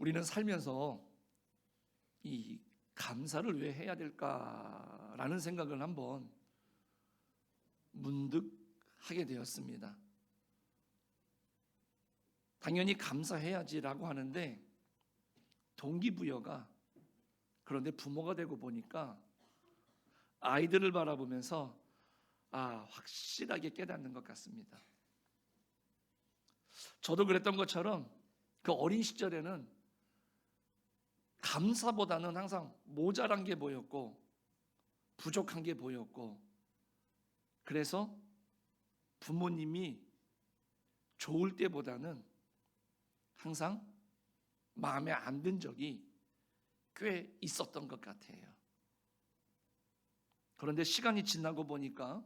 우리는 살면서 이 감사를 왜 해야 될까라는 생각을 한번 문득 하게 되었습니다. 당연히 감사해야지라고 하는데 동기부여가, 그런데 부모가 되고 보니까 아이들을 바라보면서 확실하게 깨닫는 것 같습니다. 저도 그랬던 것처럼 그 어린 시절에는 감사보다는 항상 모자란 게 보였고 부족한 게 보였고, 그래서 부모님이 좋을 때보다는 항상 마음에 안 든 적이 꽤 있었던 것 같아요. 그런데 시간이 지나고 보니까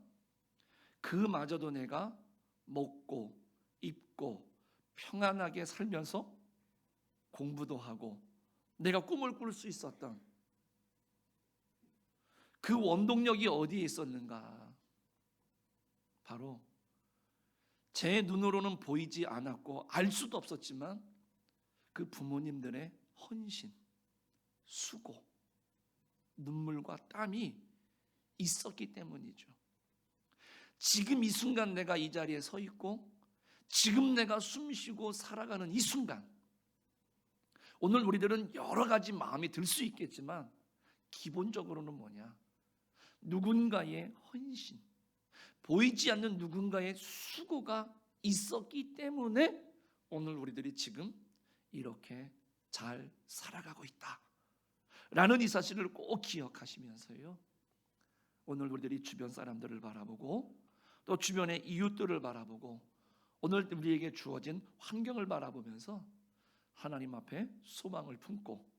그마저도 내가 먹고 입고 평안하게 살면서 공부도 하고 내가 꿈을 꿀 수 있었던 그 원동력이 어디에 있었는가? 바로 제 눈으로는 보이지 않았고 알 수도 없었지만 그 부모님들의 헌신, 수고, 눈물과 땀이 있었기 때문이죠. 지금 이 순간 내가 이 자리에 서 있고 지금 내가 숨 쉬고 살아가는 이 순간, 오늘 우리들은 여러 가지 마음이 들 수 있겠지만 기본적으로는 뭐냐? 누군가의 헌신, 보이지 않는 누군가의 수고가 있었기 때문에 오늘 우리들이 지금 이렇게 잘 살아가고 있다 라는 이 사실을 꼭 기억하시면서요, 오늘 우리들이 주변 사람들을 바라보고 또 주변의 이웃들을 바라보고 오늘 우리에게 주어진 환경을 바라보면서 하나님 앞에 소망을 품고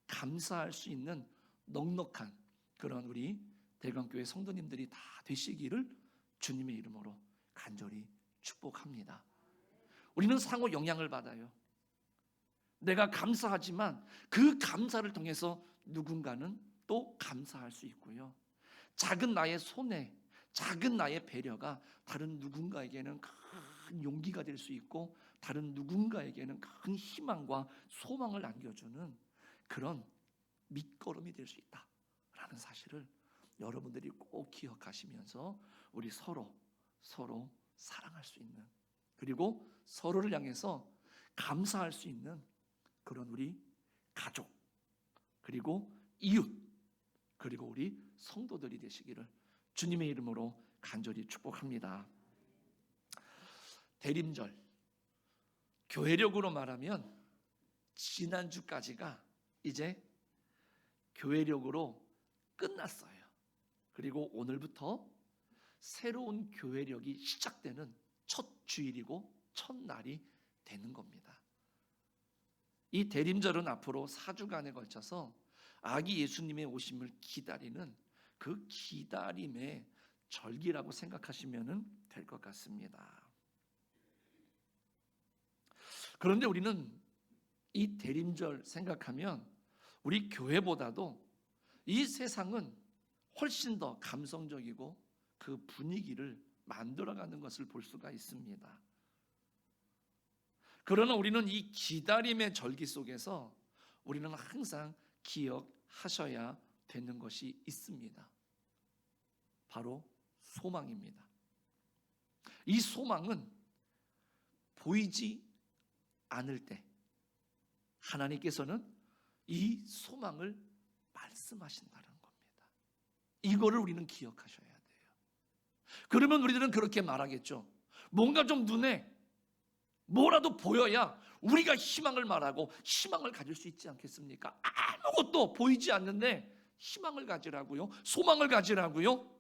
감사할 수 있는 넉넉한 그런 우리 대강교회 성도님들이 다 되시기를 주님의 이름으로 간절히 축복합니다. 우리는 상호 영향을 받아요. 내가 감사하지만 그 감사를 통해서 누군가는 또 감사할 수 있고요, 작은 나의 손에 작은 나의 배려가 다른 누군가에게는 큰 용기가 될 수 있고 다른 누군가에게는 큰 희망과 소망을 안겨주는 그런 밑거름이 될 수 있다라는 사실을 여러분들이 꼭 기억하시면서 우리 서로 사랑할 수 있는, 그리고 서로를 향해서 감사할 수 있는 그런 우리 가족, 그리고 이웃, 그리고 우리 성도들이 되시기를 주님의 이름으로 간절히 축복합니다. 대림절, 교회력으로 말하면 지난주까지가 이제 교회력으로 끝났어요. 그리고 오늘부터 새로운 교회력이 시작되는 첫 주일이고 첫날이 되는 겁니다. 이 대림절은 앞으로 4주간에 걸쳐서 아기 예수님의 오심을 기다리는 그 기다림의 절기라고 생각하시면 될 것 같습니다. 그런데 우리는 이 대림절 생각하면 우리 교회보다도 이 세상은 훨씬 더 감성적이고 그 분위기를 만들어가는 것을 볼 수가 있습니다. 그러나 우리는 이 기다림의 절기 속에서 우리는 항상 기억하셔야 되는 것이 있습니다. 바로 소망입니다. 이 소망은 보이지 않을 때 하나님께서는 이 소망을 말씀하신다는 겁니다. 이거를 우리는 기억하셔야 돼요. 그러면 우리들은 그렇게 말하겠죠. 뭔가 좀 눈에 뭐라도 보여야 우리가 희망을 말하고 희망을 가질 수 있지 않겠습니까? 아무것도 보이지 않는데 희망을 가지라고요? 소망을 가지라고요?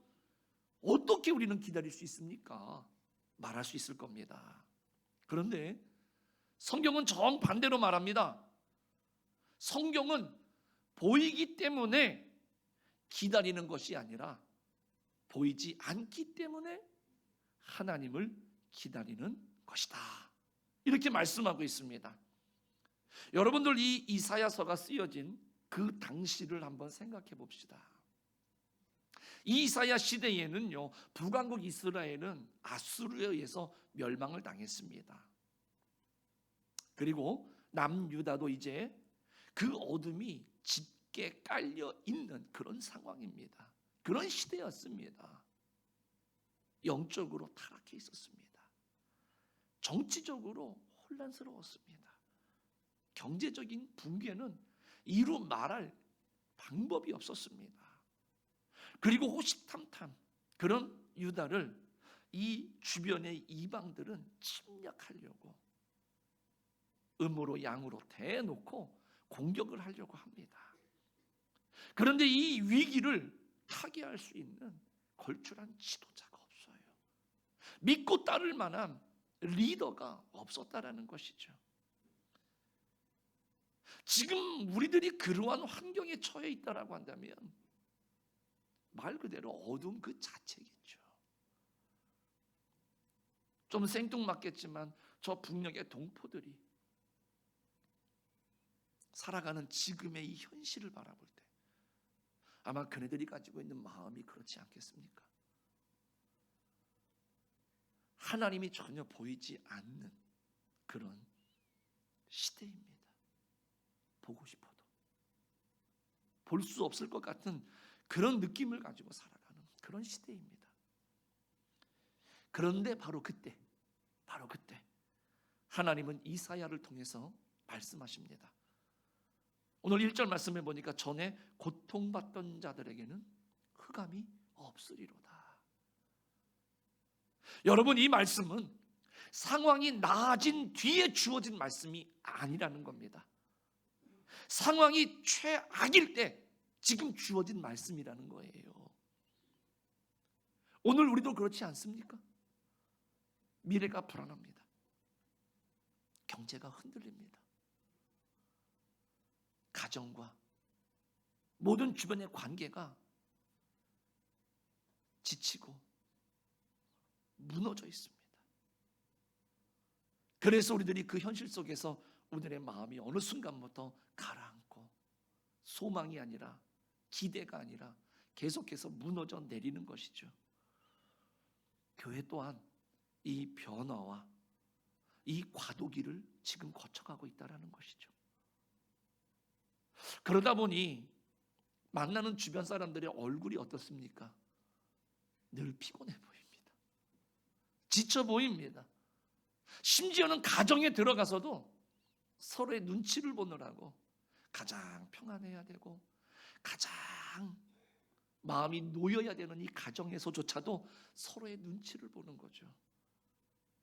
어떻게 우리는 기다릴 수 있습니까? 말할 수 있을 겁니다. 그런데 성경은 정반대로 말합니다. 성경은 보이기 때문에 기다리는 것이 아니라 보이지 않기 때문에 하나님을 기다리는 것이다, 이렇게 말씀하고 있습니다. 여러분들 이 이사야서가 쓰여진 그 당시를 한번 생각해 봅시다. 이 이사야 시대에는요, 북왕국 이스라엘은 아수르에 의해서 멸망을 당했습니다. 그리고 남유다도 이제 그 어둠이 짙게 깔려 있는 그런 상황입니다. 그런 시대였습니다. 영적으로 타락해 있었습니다. 정치적으로 혼란스러웠습니다. 경제적인 붕괴는 이루 말할 방법이 없었습니다. 그리고 호시탐탐 그런 유다를 이 주변의 이방들은 침략하려고 음으로 양으로 대놓고 공격을 하려고 합니다. 그런데 이 위기를 타개할 수 있는 걸출한 지도자가 없어요. 믿고 따를 만한 리더가 없었다라는 것이죠. 지금 우리들이 그러한 환경에 처해 있다라고 한다면 말 그대로 어둠 그 자체겠죠. 좀 생뚱맞겠지만 저 북녘의 동포들이 살아가는 지금의 이 현실을 바라볼 때 아마 그네들이 가지고 있는 마음이 그렇지 않겠습니까? 하나님이 전혀 보이지 않는 그런 시대입니다. 보고 싶어도 볼 수 없을 것 같은 그런 느낌을 가지고 살아가는 그런 시대입니다. 그런데 바로 그때 하나님은 이사야를 통해서 말씀하십니다. 오늘 1절 말씀에 보니까 전에 고통받던 자들에게는 흑암이 없으리로다. 여러분, 이 말씀은 상황이 나아진 뒤에 주어진 말씀이 아니라는 겁니다. 상황이 최악일 때 지금 주어진 말씀이라는 거예요. 오늘 우리도 그렇지 않습니까? 미래가 불안합니다. 경제가 흔들립니다. 가정과 모든 주변의 관계가 지치고 무너져 있습니다. 그래서 우리들이 그 현실 속에서 우리들의 마음이 어느 순간부터 가라앉고 소망이 아니라 기대가 아니라 계속해서 무너져 내리는 것이죠. 교회 또한 이 변화와 이 과도기를 지금 거쳐가고 있다는 것이죠. 그러다 보니 만나는 주변 사람들의 얼굴이 어떻습니까? 늘 피곤해 보입니다. 지쳐 보입니다. 심지어는 가정에 들어가서도 서로의 눈치를 보느라고 가장 평안해야 되고 가장 마음이 놓여야 되는 이 가정에서조차도 서로의 눈치를 보는 거죠.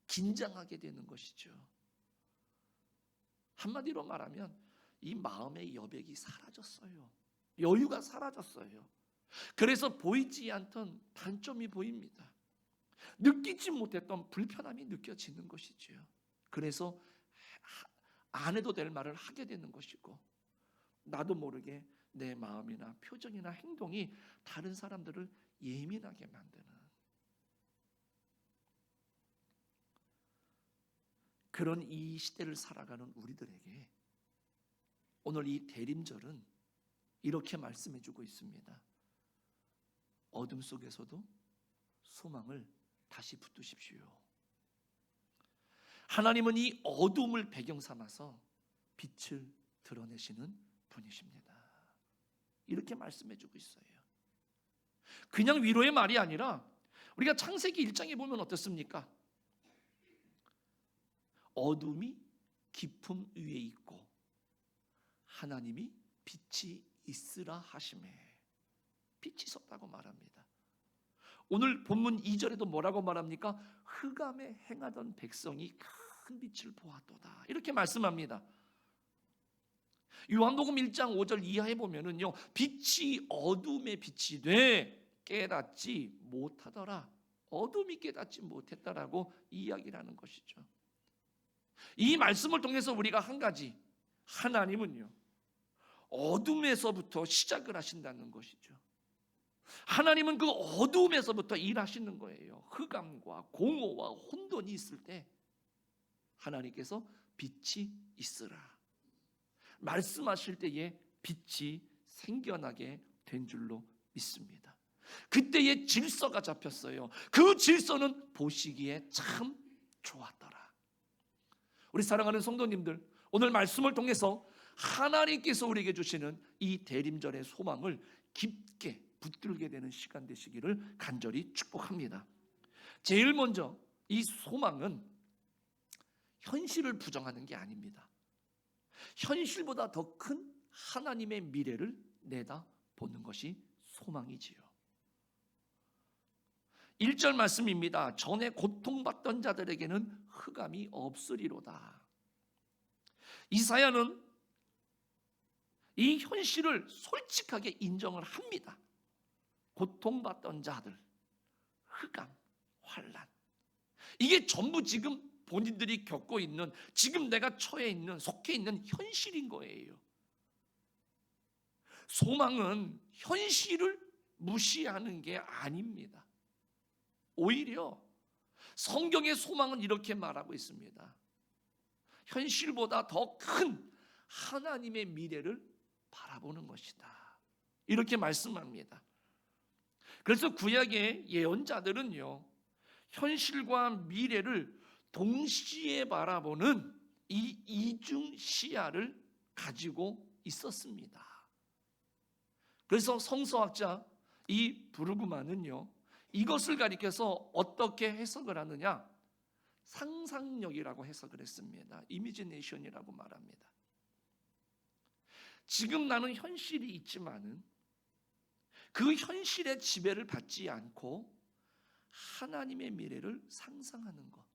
긴장하게 되는 것이죠. 한마디로 말하면 이 마음의 여백이 사라졌어요. 여유가 사라졌어요. 그래서 보이지 않던 단점이 보입니다. 느끼지 못했던 불편함이 느껴지는 것이죠. 그래서 안 해도 될 말을 하게 되는 것이고 나도 모르게 내 마음이나 표정이나 행동이 다른 사람들을 예민하게 만드는 그런 이 시대를 살아가는 우리들에게 오늘 이 대림절은 이렇게 말씀해주고 있습니다. 어둠 속에서도 소망을 다시 붙드십시오. 하나님은 이 어둠을 배경 삼아서 빛을 드러내시는 분이십니다. 이렇게 말씀해주고 있어요. 그냥 위로의 말이 아니라 우리가 창세기 1장에 보면 어떻습니까? 어둠이 깊음 위에 있고 하나님이 빛이 있으라 하심에 빛이 있었다고 말합니다. 오늘 본문 2절에도 뭐라고 말합니까? 흑암에 행하던 백성이 큰 빛을 보았도다. 이렇게 말씀합니다. 요한복음 1장 5절 이하에 보면은요, 빛이 어둠에 빛이 돼 깨닫지 못하더라. 어둠이 깨닫지 못했다라고 이야기를 하는 것이죠. 이 말씀을 통해서 우리가 한 가지, 하나님은요 어둠에서부터 시작을 하신다는 것이죠. 하나님은 그 어둠에서부터 일하시는 거예요. 흑암과 공허와 혼돈이 있을 때 하나님께서 빛이 있으라 말씀하실 때에 빛이 생겨나게 된 줄로 믿습니다. 그때의 질서가 잡혔어요. 그 질서는 보시기에 참 좋았더라. 우리 사랑하는 성도님들, 오늘 말씀을 통해서 하나님께서 우리에게 주시는 이 대림절의 소망을 깊게 붙들게 되는 시간 되시기를 간절히 축복합니다. 제일 먼저 이 소망은 현실을 부정하는 게 아닙니다. 현실보다 더 큰 하나님의 미래를 내다보는 것이 소망이지요. 1절 말씀입니다. 전에 고통받던 자들에게는 흑암이 없으리로다. 이사야는 이 현실을 솔직하게 인정을 합니다. 고통받던 자들, 흑암, 환난, 이게 전부 지금 본인들이 겪고 있는, 지금 내가 처해 있는, 속해 있는 현실인 거예요. 소망은 현실을 무시하는 게 아닙니다. 오히려 성경의 소망은 이렇게 말하고 있습니다. 현실보다 더 큰 하나님의 미래를 바라보는 것이다. 이렇게 말씀합니다. 그래서 구약의 예언자들은요, 현실과 미래를 동시에 바라보는 이 이중 시야를 가지고 있었습니다. 그래서 성서학자 이 브루그만은요, 이것을 가리켜서 어떻게 해석을 하느냐? 상상력이라고 해석을 했습니다. 이미지네이션이라고 말합니다. 지금 나는 현실이 있지만은 그 현실의 지배를 받지 않고 하나님의 미래를 상상하는 것,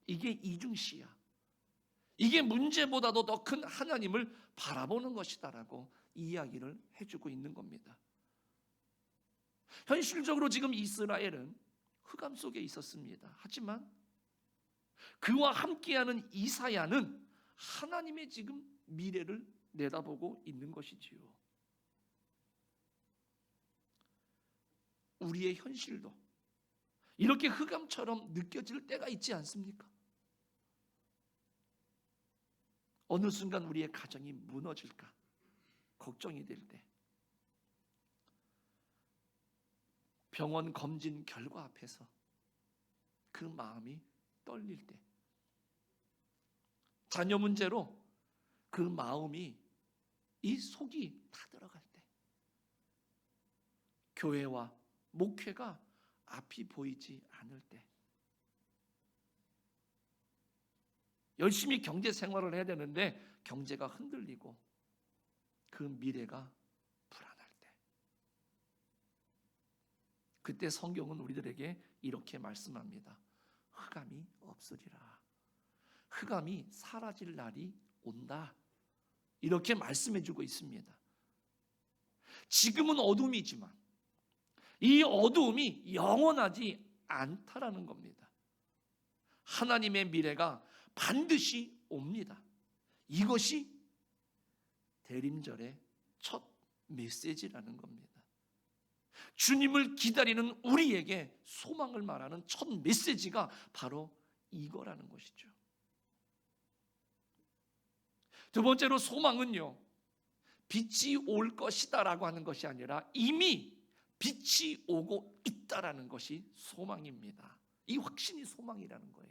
이게 이중시야, 이게 문제보다도 더 큰 하나님을 바라보는 것이다라고 이야기를 해주고 있는 겁니다. 현실적으로 지금 이스라엘은 흑암 속에 있었습니다. 하지만 그와 함께하는 이사야는 하나님의 지금 미래를 내다보고 있는 것이지요. 우리의 현실도 이렇게 흑암처럼 느껴질 때가 있지 않습니까? 어느 순간 우리의 가정이 무너질까 걱정이 될 때, 병원 검진 결과 앞에서 그 마음이 떨릴 때, 자녀 문제로 그 마음이, 이 속이 타들어갈 때, 교회와 목회가 앞이 보이지 않을 때, 열심히 경제 생활을 해야 되는데 경제가 흔들리고 그 미래가 불안할 때, 그때 성경은 우리들에게 이렇게 말씀합니다. 흑암이 없으리라. 흑암이 사라질 날이 온다. 이렇게 말씀해주고 있습니다. 지금은 어둠이지만 이 어두움이 영원하지 않다라는 겁니다. 하나님의 미래가 반드시 옵니다. 이것이 대림절의 첫 메시지라는 겁니다. 주님을 기다리는 우리에게 소망을 말하는 첫 메시지가 바로 이거라는 것이죠. 두 번째로 소망은요, 빛이 올 것이다 라고 하는 것이 아니라 이미 빛이 오고 있다라는 것이 소망입니다. 이 확신이 소망이라는 거예요.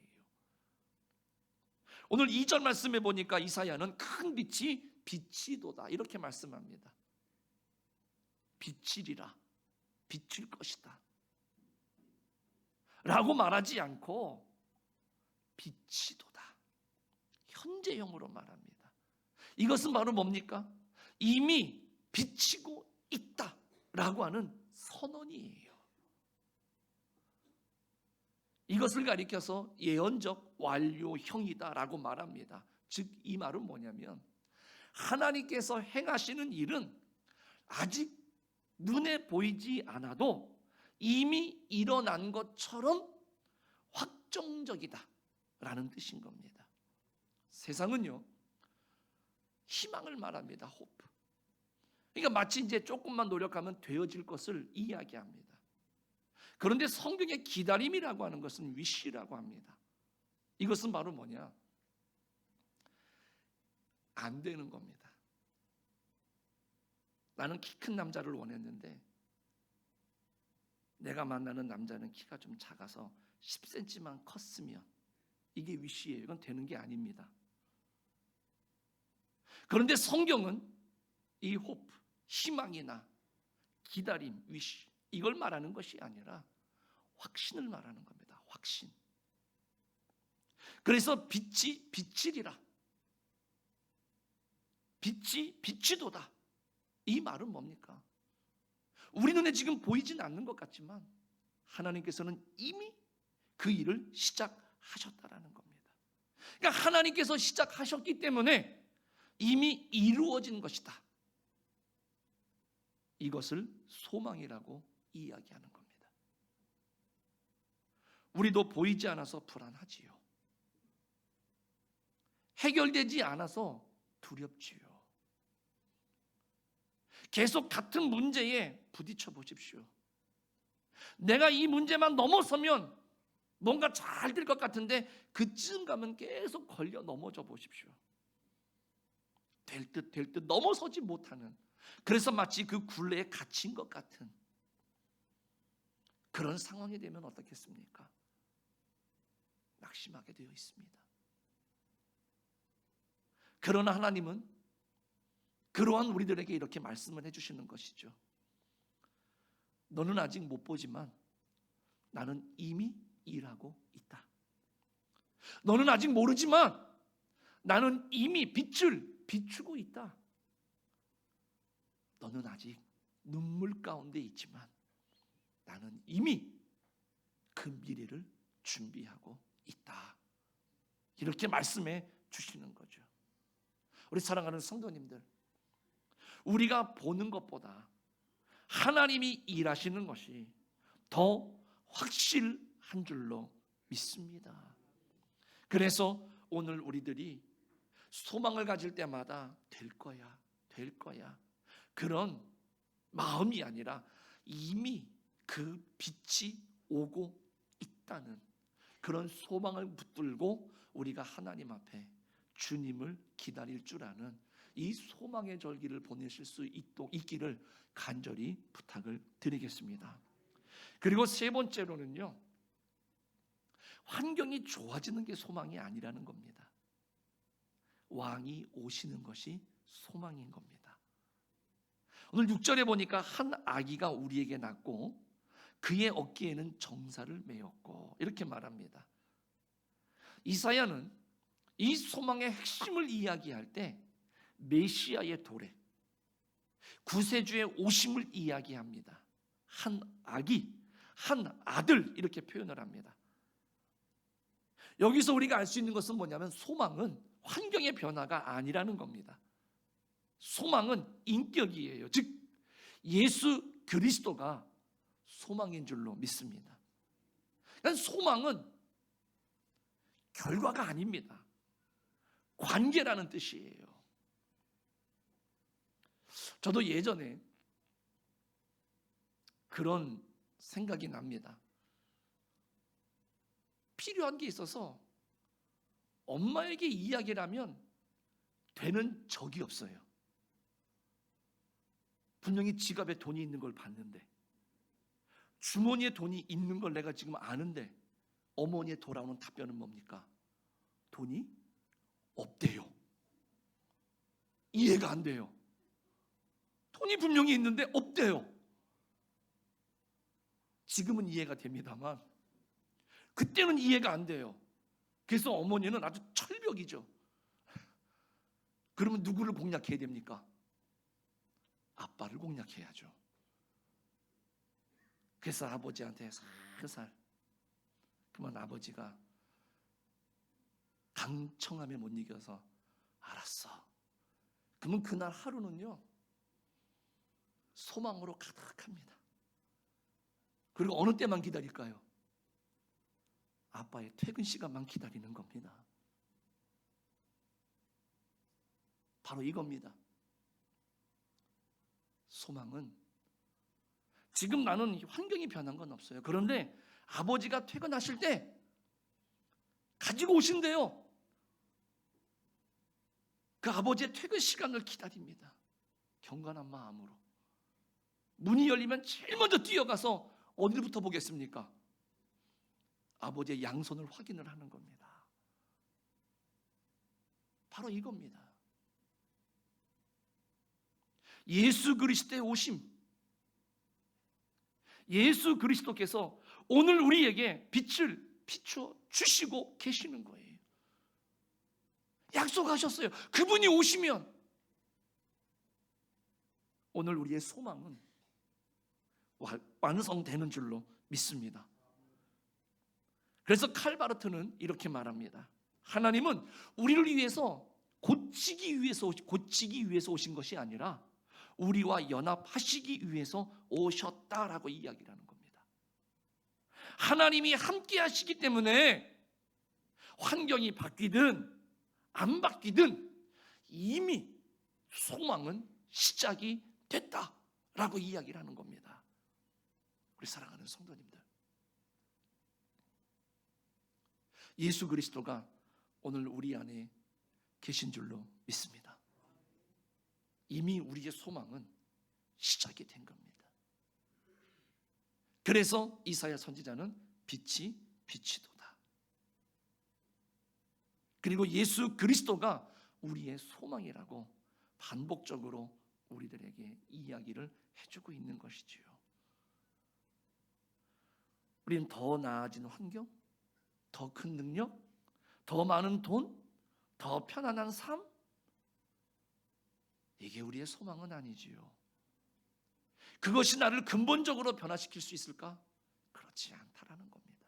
오늘 2절 말씀에 보니까 이사야는 큰 빛이 비치도다 이렇게 말씀합니다. 비치리라, 비칠 것이다 라고 말하지 않고 비치도다, 현재형으로 말합니다. 이것은 바로 뭡니까? 이미 비치고 있다라고 하는 선언이에요. 이것을 가리켜서 예언적 완료형이다라고 말합니다. 즉 이 말은 뭐냐면 하나님께서 행하시는 일은 아직 눈에 보이지 않아도 이미 일어난 것처럼 확정적이다라는 뜻인 겁니다. 세상은요, 희망을 말합니다. 호프. 그러니까 마치 이제 조금만 노력하면 되어질 것을 이야기합니다. 그런데 성경의 기다림이라고 하는 것은 위시라고 합니다. 이것은 바로 뭐냐? 안 되는 겁니다. 나는 키 큰 남자를 원했는데 내가 만나는 남자는 키가 좀 작아서 10cm만 컸으면, 이게 위시예요. 이건 되는 게 아닙니다. 그런데 성경은 이 hope, 희망이나 기다림, wish 이걸 말하는 것이 아니라 확신을 말하는 겁니다. 확신. 그래서 빛이 빛이리라, 빛이 빛이도다. 이 말은 뭡니까? 우리 눈에 지금 보이진 않는 것 같지만 하나님께서는 이미 그 일을 시작하셨다라는 겁니다. 그러니까 하나님께서 시작하셨기 때문에 이미 이루어진 것이다. 이것을 소망이라고 이야기하는 겁니다. 우리도 보이지 않아서 불안하지요. 해결되지 않아서 두렵지요. 계속 같은 문제에 부딪혀 보십시오. 내가 이 문제만 넘어서면 뭔가 잘 될 것 같은데 그쯤 가면 계속 걸려 넘어져 보십시오. 될 듯 넘어서지 못하는, 그래서 마치 그 굴레에 갇힌 것 같은 그런 상황이 되면 어떻겠습니까? 낙심하게 되어 있습니다. 그러나 하나님은 그러한 우리들에게 이렇게 말씀을 해주시는 것이죠. 너는 아직 못 보지만 나는 이미 일하고 있다. 너는 아직 모르지만 나는 이미 빛을 비추고 있다. 너는 아직 눈물 가운데 있지만 나는 이미 그 미래를 준비하고 있다. 이렇게 말씀해 주시는 거죠. 우리 사랑하는 성도님들, 우리가 보는 것보다 하나님이 일하시는 것이 더 확실한 줄로 믿습니다. 그래서 오늘 우리들이 소망을 가질 때마다 될 거야, 될 거야, 그런 마음이 아니라 이미 그 빛이 오고 있다는 그런 소망을 붙들고 우리가 하나님 앞에 주님을 기다릴 줄 아는 이 소망의 절기를 보내실 수 있기를 간절히 부탁을 드리겠습니다. 그리고 세 번째로는요, 환경이 좋아지는 게 소망이 아니라는 겁니다. 왕이 오시는 것이 소망인 겁니다. 오늘 6절에 보니까 한 아기가 우리에게 낳고 그의 어깨에는 정사를 메었고 이렇게 말합니다. 이사야는 이 소망의 핵심을 이야기할 때 메시아의 도래, 구세주의 오심을 이야기합니다. 한 아기, 한 아들 이렇게 표현을 합니다. 여기서 우리가 알 수 있는 것은 뭐냐면 소망은 환경의 변화가 아니라는 겁니다. 소망은 인격이에요. 즉 예수 그리스도가 소망인 줄로 믿습니다. 그러니까 소망은 결과가 아닙니다. 관계라는 뜻이에요. 저도 예전에 그런 생각이 납니다. 필요한 게 있어서 엄마에게 이야기를 하면 되는 적이 없어요. 분명히 지갑에 돈이 있는 걸 봤는데, 주머니에 돈이 있는 걸 내가 지금 아는데 어머니의 돌아오는 답변은 뭡니까? 돈이 없대요. 이해가 안 돼요. 돈이 분명히 있는데 없대요. 지금은 이해가 됩니다만 그때는 이해가 안 돼요. 그래서 어머니는 아주 철벽이죠. 그러면 누구를 공략해야 됩니까? 아빠를 공략해야죠. 그래서 아버지한테 살살, 그러면 아버지가 강청함에 못 이겨서 알았어. 그러면 그날 하루는요 소망으로 가득합니다. 그리고 어느 때만 기다릴까요? 아빠의 퇴근 시간만 기다리는 겁니다. 바로 이겁니다. 소망은 지금 나는 환경이 변한 건 없어요. 그런데 아버지가 퇴근하실 때 가지고 오신대요. 그 아버지의 퇴근 시간을 기다립니다. 경건한 마음으로. 문이 열리면 제일 먼저 뛰어가서 어디부터 보겠습니까? 아버지의 양손을 확인을 하는 겁니다. 바로 이겁니다. 예수 그리스도의 오심, 예수 그리스도께서 오늘 우리에게 빛을 비추어 주시고 계시는 거예요. 약속하셨어요. 그분이 오시면 오늘 우리의 소망은 완성되는 줄로 믿습니다. 그래서 칼바르트는 이렇게 말합니다. 하나님은 우리를 위해서 고치기 위해서 오신 것이 아니라 우리와 연합하시기 위해서 오셨다라고 이야기를 하는 겁니다. 하나님이 함께 하시기 때문에 환경이 바뀌든 안 바뀌든 이미 소망은 시작이 됐다라고 이야기를 하는 겁니다. 우리 사랑하는 성도님들, 예수 그리스도가 오늘 우리 안에 계신 줄로 믿습니다. 이미 우리의 소망은 시작이 된 겁니다. 그래서 이사야 선지자는 빛이 빛이도다. 그리고 예수 그리스도가 우리의 소망이라고 반복적으로 우리들에게 이야기를 해주고 있는 것이지요. 우리는 더 나아진 환경, 더 큰 능력, 더 많은 돈, 더 편안한 삶, 이게 우리의 소망은 아니지요. 그것이 나를 근본적으로 변화시킬 수 있을까? 그렇지 않다라는 겁니다.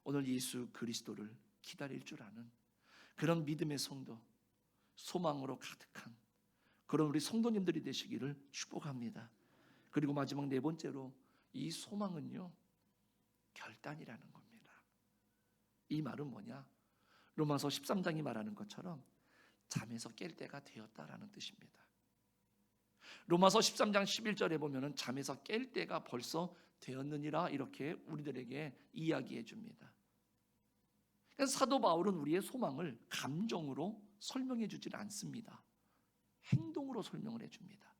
오늘 예수 그리스도를 기다릴 줄 아는 그런 믿음의 성도, 소망으로 가득한 그런 우리 성도님들이 되시기를 축복합니다. 그리고 마지막 네 번째로 이 소망은요, 결단이라는 겁니다. 이 말은 뭐냐? 로마서 13장이 말하는 것처럼 잠에서 깰 때가 되었다라는 뜻입니다. 로마서 13장 11절에 보면은 잠에서 깰 때가 벌써 되었느니라 이렇게 우리들에게 이야기해 줍니다. 그러니까 사도 바울은 우리의 소망을 감정으로 설명해 주질 않습니다. 행동으로 설명을 해 줍니다.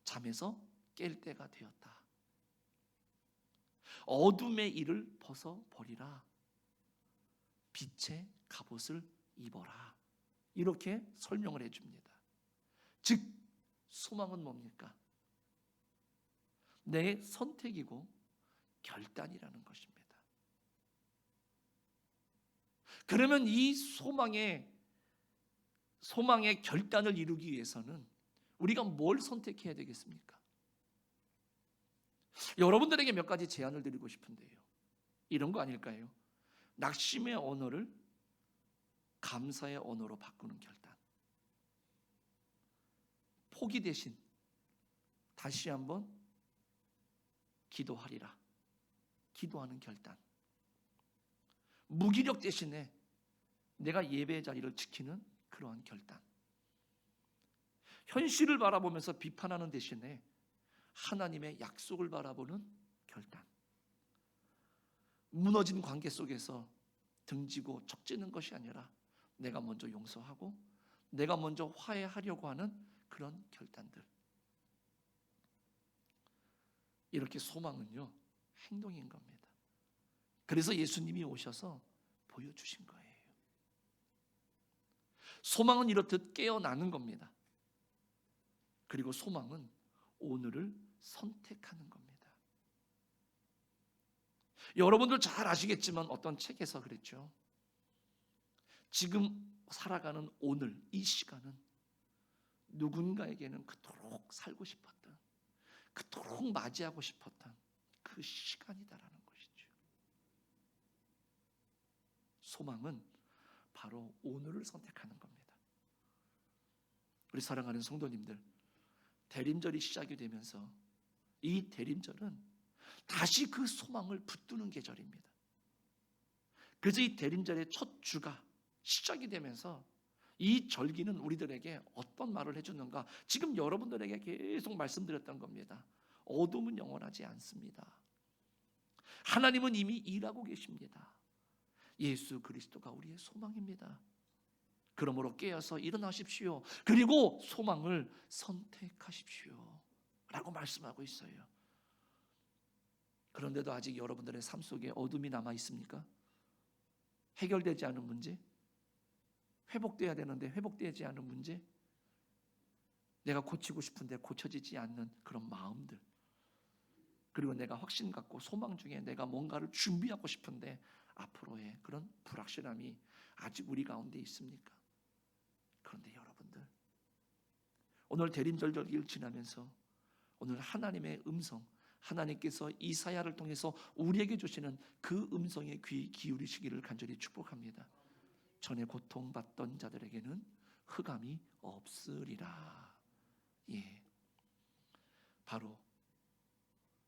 잠에서 깰 때가 되었다. 어둠의 일을 벗어버리라. 빛의 갑옷을 입어라. 이렇게 설명을 해줍니다. 즉 소망은 뭡니까? 내 선택이고 결단이라는 것입니다. 그러면 이 소망의 결단을 이루기 위해서는 우리가 뭘 선택해야 되겠습니까? 여러분들에게 몇 가지 제안을 드리고 싶은데요. 이런 거 아닐까요? 낙심의 언어를 감사의 언어로 바꾸는 결단. 포기 대신 다시 한번 기도하리라. 기도하는 결단. 무기력 대신에 내가 예배의 자리를 지키는 그러한 결단. 현실을 바라보면서 비판하는 대신에 하나님의 약속을 바라보는 결단. 무너진 관계 속에서 등지고 척지는 것이 아니라 내가 먼저 용서하고 내가 먼저 화해하려고 하는 그런 결단들. 이렇게 소망은요, 행동인 겁니다. 그래서 예수님이 오셔서 보여주신 거예요. 소망은 이렇듯 깨어나는 겁니다. 그리고 소망은 오늘을 선택하는 겁니다. 여러분들 잘 아시겠지만 어떤 책에서 그랬죠. 지금 살아가는 오늘 이 시간은 누군가에게는 그토록 살고 싶었던, 그토록 맞이하고 싶었던 그 시간이다라는 것이죠. 소망은 바로 오늘을 선택하는 겁니다. 우리 사랑하는 성도님들, 대림절이 시작이 되면서 이 대림절은 다시 그 소망을 붙드는 계절입니다. 그래서 이 대림절의 첫 주가 시작이 되면서 이 절기는 우리들에게 어떤 말을 해주는가? 지금 여러분들에게 계속 말씀드렸던 겁니다. 어둠은 영원하지 않습니다. 하나님은 이미 일하고 계십니다. 예수 그리스도가 우리의 소망입니다. 그러므로 깨어서 일어나십시오. 그리고 소망을 선택하십시오. 라고 말씀하고 있어요. 그런데도 아직 여러분들의 삶 속에 어둠이 남아 있습니까? 해결되지 않은 문제? 회복돼야 되는데 회복되지 않은 문제, 내가 고치고 싶은데 고쳐지지 않는 그런 마음들, 그리고 내가 확신 갖고 소망 중에 내가 뭔가를 준비하고 싶은데 앞으로의 그런 불확실함이 아직 우리 가운데 있습니까? 그런데 여러분들, 오늘 대림절기를 지나면서 오늘 하나님의 음성, 하나님께서 이사야를 통해서 우리에게 주시는 그 음성에 귀 기울이시기를 간절히 축복합니다. 전에 고통받던 자들에게는 흑암이 없으리라. 예, 바로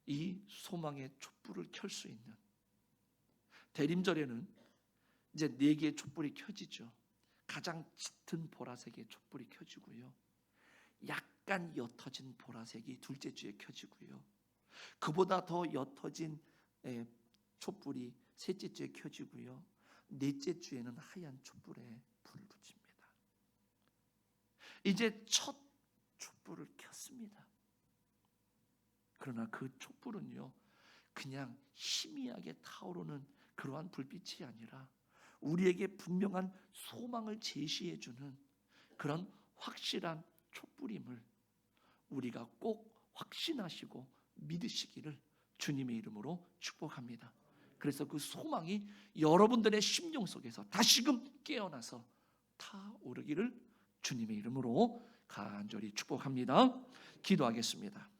이 소망의 촛불을 켤 수 있는, 대림절에는 이제 4개의 촛불이 켜지죠. 가장 짙은 보라색의 촛불이 켜지고요, 약간 옅어진 보라색이 둘째 주에 켜지고요, 그보다 더 옅어진 촛불이 셋째 주에 켜지고요, 넷째 주에는 하얀 촛불에 불을 붙입니다. 이제 첫 촛불을 켰습니다. 그러나 그 촛불은요, 그냥 희미하게 타오르는 그러한 불빛이 아니라 우리에게 분명한 소망을 제시해주는 그런 확실한 촛불임을 우리가 꼭 확신하시고 믿으시기를 주님의 이름으로 축복합니다. 그래서 그 소망이 여러분들의 심령 속에서 다시금 깨어나서 타오르기를 주님의 이름으로 간절히 축복합니다. 기도하겠습니다.